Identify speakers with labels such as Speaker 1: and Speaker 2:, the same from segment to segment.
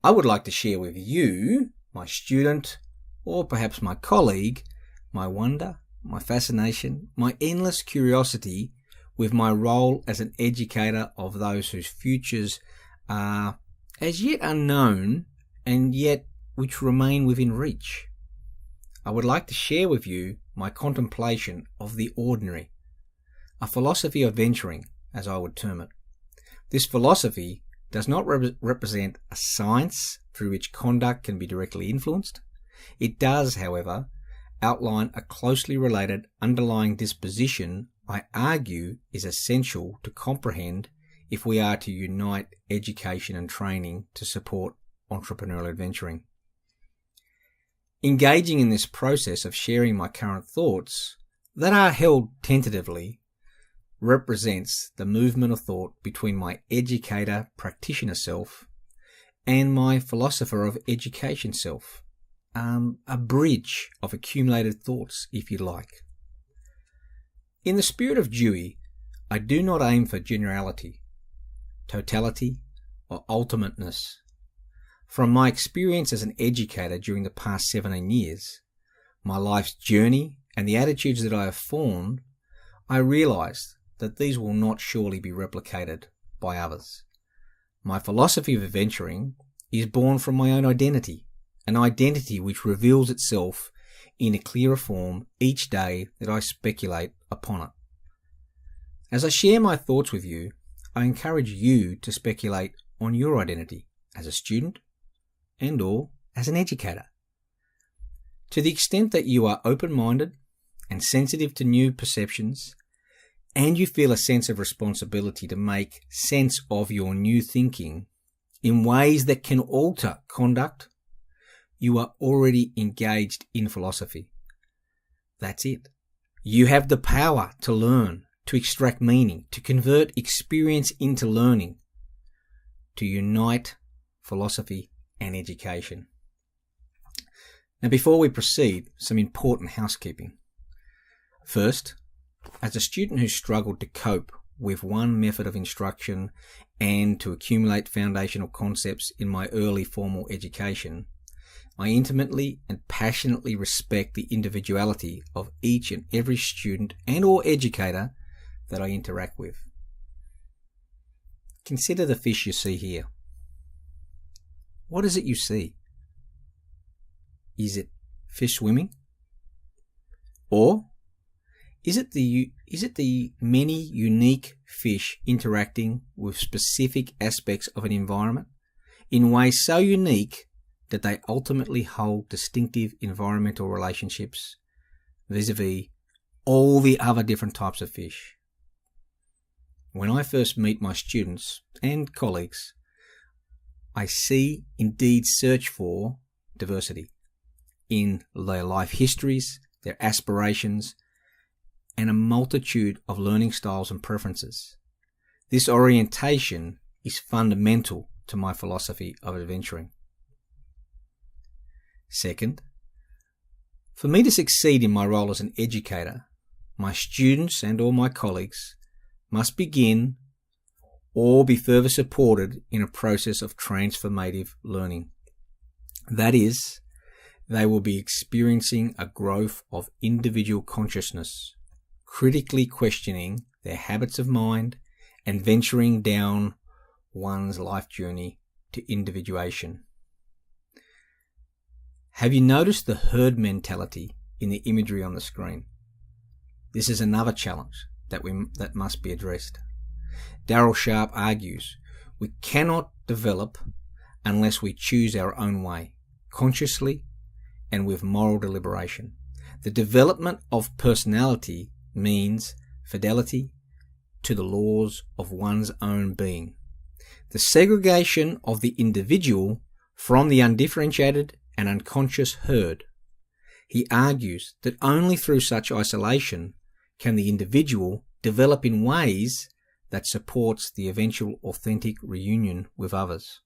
Speaker 1: I would like to share with you, my student, or perhaps my colleague, my wonder, my fascination, my endless curiosity with my role as an educator of those whose futures are as yet unknown and yet which remain within reach. I would like to share with you my contemplation of the ordinary, a philosophy of venturing, as I would term it. This philosophy does not represent a science through which conduct can be directly influenced. It does, however, outline a closely related underlying disposition I argue is essential to comprehend if we are to unite education and training to support entrepreneurial adventuring. Engaging in this process of sharing my current thoughts that are held tentatively represents the movement of thought between my educator practitioner self and my philosopher of education self, a bridge of accumulated thoughts, if you like. In the spirit of Dewey, I do not aim for generality, totality, or ultimateness. From my experience as an educator during the past 17 years, my life's journey and the attitudes that I have formed, I realized that these will not surely be replicated by others. My philosophy of adventuring is born from my own identity, an identity which reveals itself in a clearer form each day that I speculate upon it. As I share my thoughts with you, I encourage you to speculate on your identity as a student and/or as an educator. To the extent that you are open-minded and sensitive to new perceptions, and you feel a sense of responsibility to make sense of your new thinking in ways that can alter conduct, you are already engaged in philosophy. That's it. You have the power to learn, to extract meaning, to convert experience into learning, to unite philosophy and education. Now, before we proceed, some important housekeeping. First, as a student who struggled to cope with one method of instruction and to accumulate foundational concepts in my early formal education, I intimately and passionately respect the individuality of each and every student and/or educator that I interact with. Consider the fish you see here. What is it you see? Is it fish swimming? Or is it the many unique fish interacting with specific aspects of an environment in ways so unique that they ultimately hold distinctive environmental relationships vis-a-vis all the other different types of fish? When I first meet my students and colleagues, I see, indeed search for, diversity in their life histories, their aspirations, and a multitude of learning styles and preferences. This orientation is fundamental to my philosophy of adventuring. Second, for me to succeed in my role as an educator, my students and/or my colleagues must begin or be further supported in a process of transformative learning. That is, they will be experiencing a growth of individual consciousness, critically questioning their habits of mind and venturing down one's life journey to individuation. Have you noticed the herd mentality in the imagery on the screen? This is another challenge that must be addressed. Darrell Sharp argues we cannot develop unless we choose our own way, consciously and with moral deliberation. The development of personality means fidelity to the laws of one's own being. The segregation of the individual from the undifferentiated and unconscious herd. He argues that only through such isolation can the individual develop in ways that supports the eventual authentic reunion with others.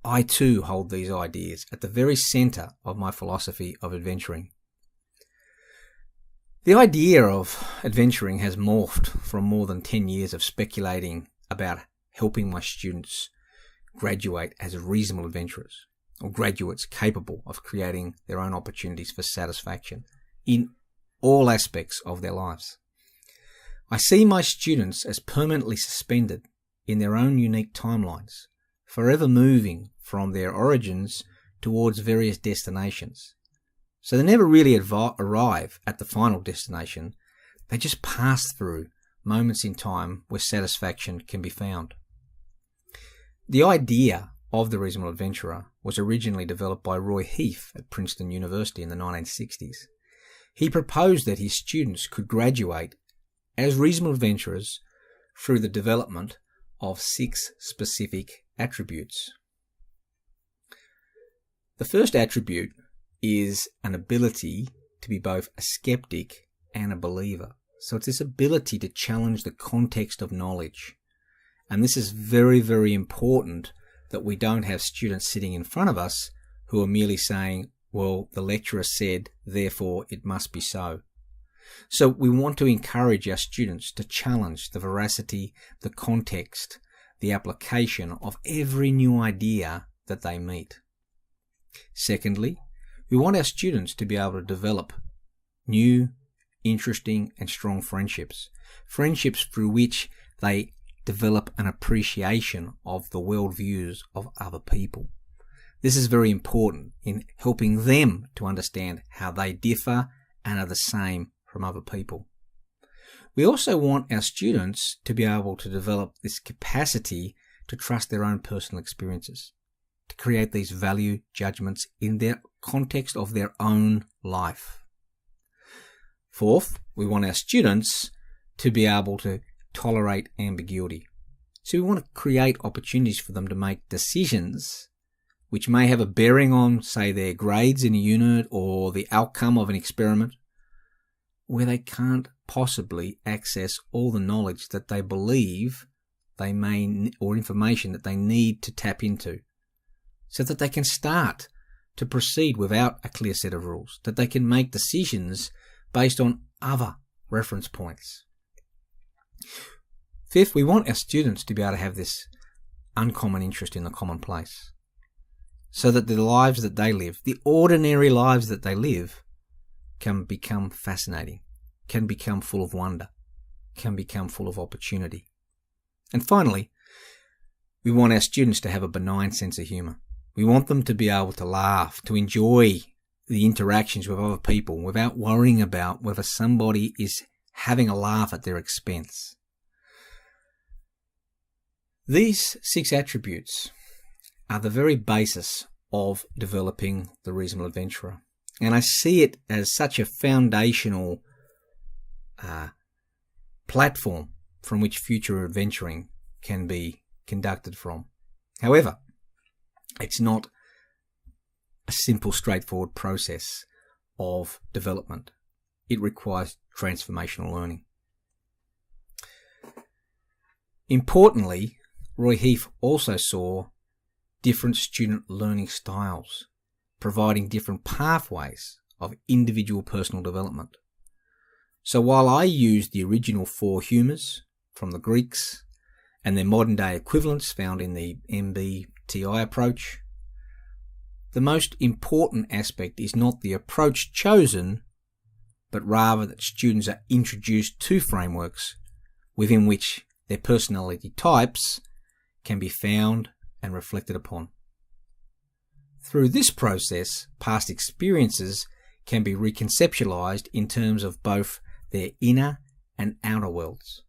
Speaker 1: I too hold these ideas at the very center of my philosophy of adventuring. The idea of adventuring has morphed from more than 10 years of speculating about helping my students graduate as reasonable adventurers, or graduates capable of creating their own opportunities for satisfaction in all aspects of their lives. I see my students as permanently suspended in their own unique timelines, forever moving from their origins towards various destinations. So they never really arrive at the final destination. They just pass through moments in time where satisfaction can be found. The idea of the reasonable adventurer was originally developed by Roy Heath at Princeton University in the 1960s. He proposed that his students could graduate as reasonable adventurers through the development of 6 specific attributes. The first attribute is an ability to be both a skeptic and a believer. So it's this ability to challenge the context of knowledge. And this is very, very important, that we don't have students sitting in front of us who are merely saying, well, the lecturer said, therefore it must be so. So we want to encourage our students to challenge the veracity, the context, the application of every new idea that they meet. Secondly, we want our students to be able to develop new, interesting and strong friendships. Friendships through which they develop an appreciation of the worldviews of other people. This is very important in helping them to understand how they differ and are the same from other people. We also want our students to be able to develop this capacity to trust their own personal experiences, to create these value judgments in their context of their own life. Fourth, we want our students to be able to tolerate ambiguity. So we want to create opportunities for them to make decisions which may have a bearing on, say, their grades in a unit or the outcome of an experiment, where they can't possibly access all the knowledge that they believe they may, or information that they need to tap into, so that they can start to proceed without a clear set of rules, that they can make decisions based on other reference points. Fifth, we want our students to be able to have this uncommon interest in the commonplace, so that the lives that they live, the ordinary lives that they live, can become fascinating, can become full of wonder, can become full of opportunity. And finally, we want our students to have a benign sense of humour. We want them to be able to laugh, to enjoy the interactions with other people without worrying about whether somebody is having a laugh at their expense. These 6 attributes are the very basis of developing the reasonable adventurer. And I see it as such a foundational platform from which future adventuring can be conducted from. However, it's not a simple, straightforward process of development. It requires transformational learning. Importantly, Roy Heath also saw different student learning styles, providing different pathways of individual personal development. So while I used the original 4 humours from the Greeks and their modern day equivalents found in the MBTI approach, the most important aspect is not the approach chosen, but rather that students are introduced to frameworks within which their personality types can be found and reflected upon. Through this process, past experiences can be reconceptualized in terms of both their inner and outer worlds.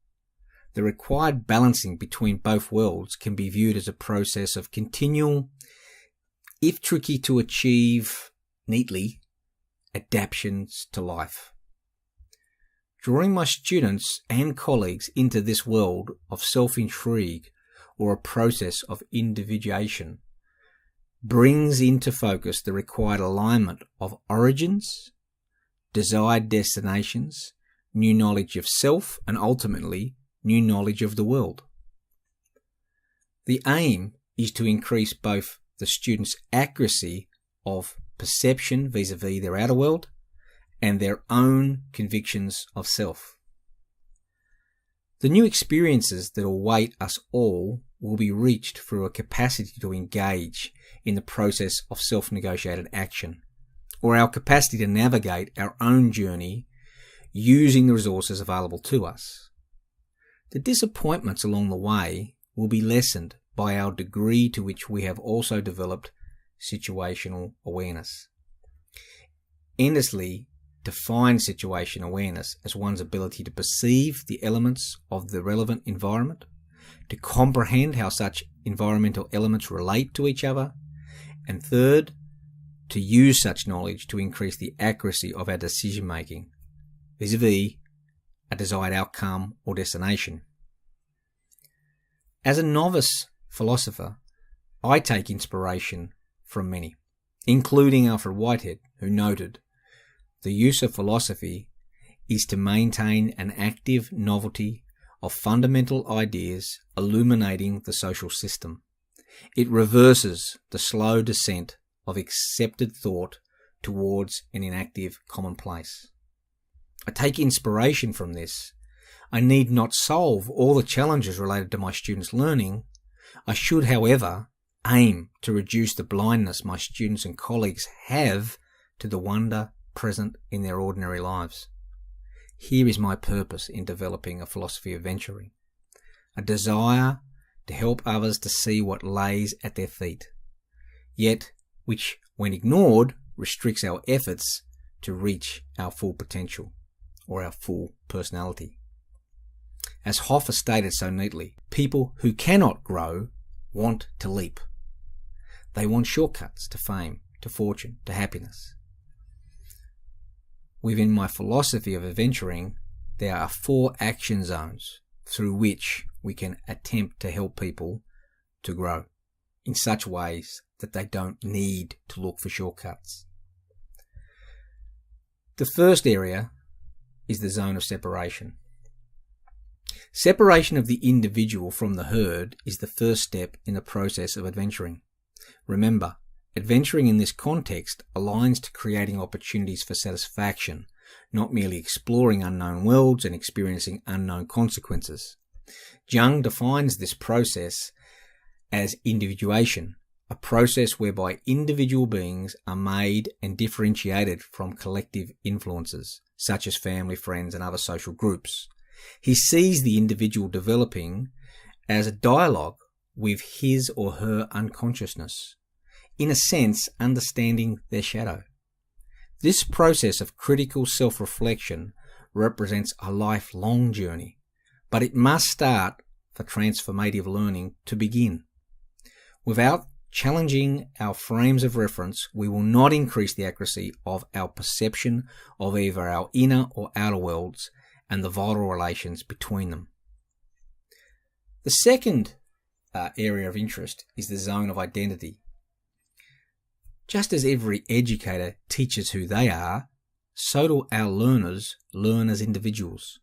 Speaker 1: The required balancing between both worlds can be viewed as a process of continual, if tricky to achieve neatly, adaptations to life. Drawing my students and colleagues into this world of self-intrigue or a process of individuation brings into focus the required alignment of origins, desired destinations, new knowledge of self, and ultimately new knowledge of the world. The aim is to increase both the students' accuracy of perception vis-a-vis their outer world and their own convictions of self. The new experiences that await us all will be reached through a capacity to engage in the process of self-negotiated action, or our capacity to navigate our own journey using the resources available to us. The disappointments along the way will be lessened by our degree to which we have also developed situational awareness. Endersley defined situational awareness as one's ability to perceive the elements of the relevant environment, to comprehend how such environmental elements relate to each other, and third, to use such knowledge to increase the accuracy of our decision making vis-a-vis a desired outcome or destination. As a novice philosopher, I take inspiration from many, including Alfred Whitehead, who noted, "The use of philosophy is to maintain an active novelty of fundamental ideas illuminating the social system. It reverses the slow descent of accepted thought towards an inactive commonplace." I take inspiration from this. I need not solve all the challenges related to my students' learning. I should, however, aim to reduce the blindness my students and colleagues have to the wonder present in their ordinary lives. Here is my purpose in developing a philosophy of venturing: a desire to help others to see what lays at their feet, yet which, when ignored, restricts our efforts to reach our full potential or our full personality. As Hoffa stated so neatly, people who cannot grow want to leap. They want shortcuts to fame, to fortune, to happiness. Within my philosophy of adventuring, there are 4 action zones through which we can attempt to help people to grow in such ways that they don't need to look for shortcuts. The first area is the zone of separation. Separation of the individual from the herd is the first step in the process of adventuring. Remember, adventuring in this context aligns to creating opportunities for satisfaction, not merely exploring unknown worlds and experiencing unknown consequences. Jung defines this process as individuation, a process whereby individual beings are made and differentiated from collective influences, such as family, friends, and other social groups. He sees the individual developing as a dialogue with his or her unconsciousness, in a sense understanding their shadow. This process of critical self-reflection represents a lifelong journey, but it must start for transformative learning to begin. Without challenging our frames of reference, we will not increase the accuracy of our perception of either our inner or outer worlds and the vital relations between them. The second area of interest is the zone of identity. Just as every educator teaches who they are, so do our learners learn as individuals.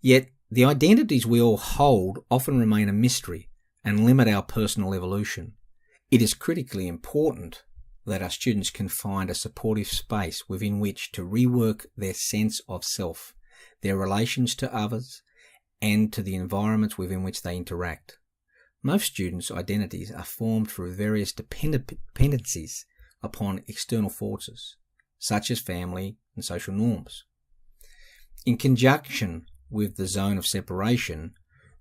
Speaker 1: Yet the identities we all hold often remain a mystery and limit our personal evolution. It is critically important that our students can find a supportive space within which to rework their sense of self, their relations to others, and to the environments within which they interact. Most students' identities are formed through various dependencies upon external forces, such as family and social norms. In conjunction with the zone of separation,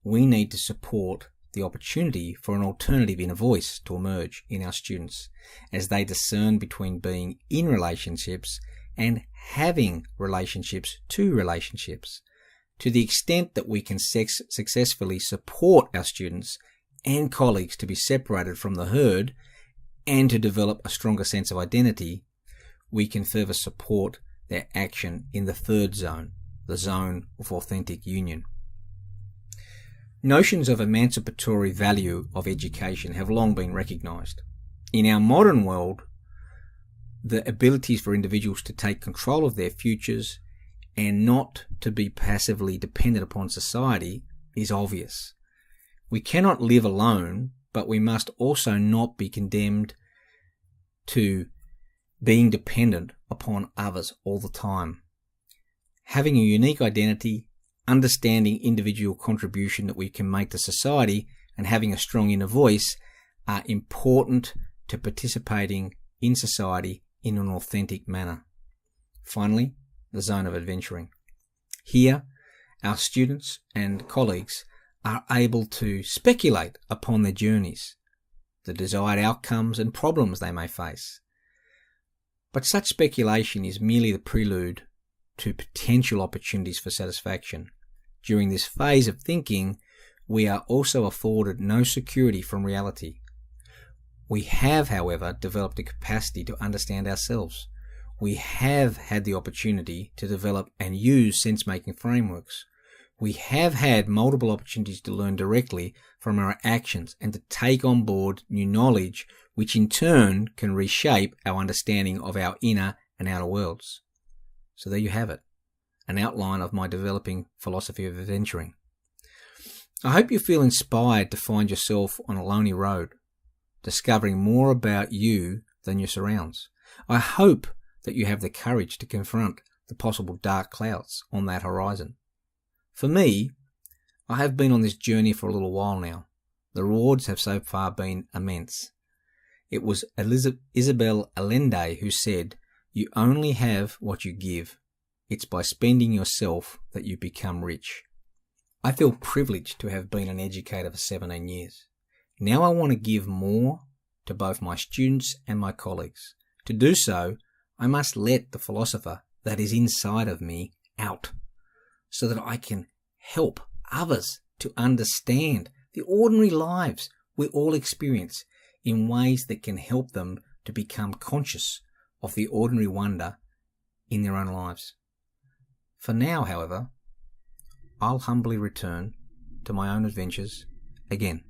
Speaker 1: we need to support the opportunity for an alternative inner voice to emerge in our students as they discern between being in relationships and having relationships to relationships. To the extent that we can successfully support our students and colleagues to be separated from the herd and to develop a stronger sense of identity, we can further support their action in the third zone, the zone of authentic union. Notions of emancipatory value of education have long been recognized. In our modern world, the abilities for individuals to take control of their futures and not to be passively dependent upon society is obvious. We cannot live alone, but we must also not be condemned to being dependent upon others all the time. Having a unique identity, understanding individual contribution that we can make to society, and having a strong inner voice are important to participating in society in an authentic manner. Finally, the zone of adventuring. Here, our students and colleagues are able to speculate upon their journeys, the desired outcomes and problems they may face. But such speculation is merely the prelude to potential opportunities for satisfaction. During this phase of thinking, we are also afforded no security from reality. We have, however, developed a capacity to understand ourselves. We have had the opportunity to develop and use sense-making frameworks. We have had multiple opportunities to learn directly from our actions and to take on board new knowledge, which in turn can reshape our understanding of our inner and outer worlds. So there you have it, an outline of my developing philosophy of adventuring. I hope you feel inspired to find yourself on a lonely road, discovering more about you than your surrounds. I hope that you have the courage to confront the possible dark clouds on that horizon. For me, I have been on this journey for a little while now. The rewards have so far been immense. It was Isabel Allende who said, "You only have what you give. It's by spending yourself that you become rich." I feel privileged to have been an educator for 17 years. Now I want to give more to both my students and my colleagues. To do so, I must let the philosopher that is inside of me out, so that I can help others to understand the ordinary lives we all experience in ways that can help them to become conscious of the ordinary wonder in their own lives. For now, however, I'll humbly return to my own adventures again.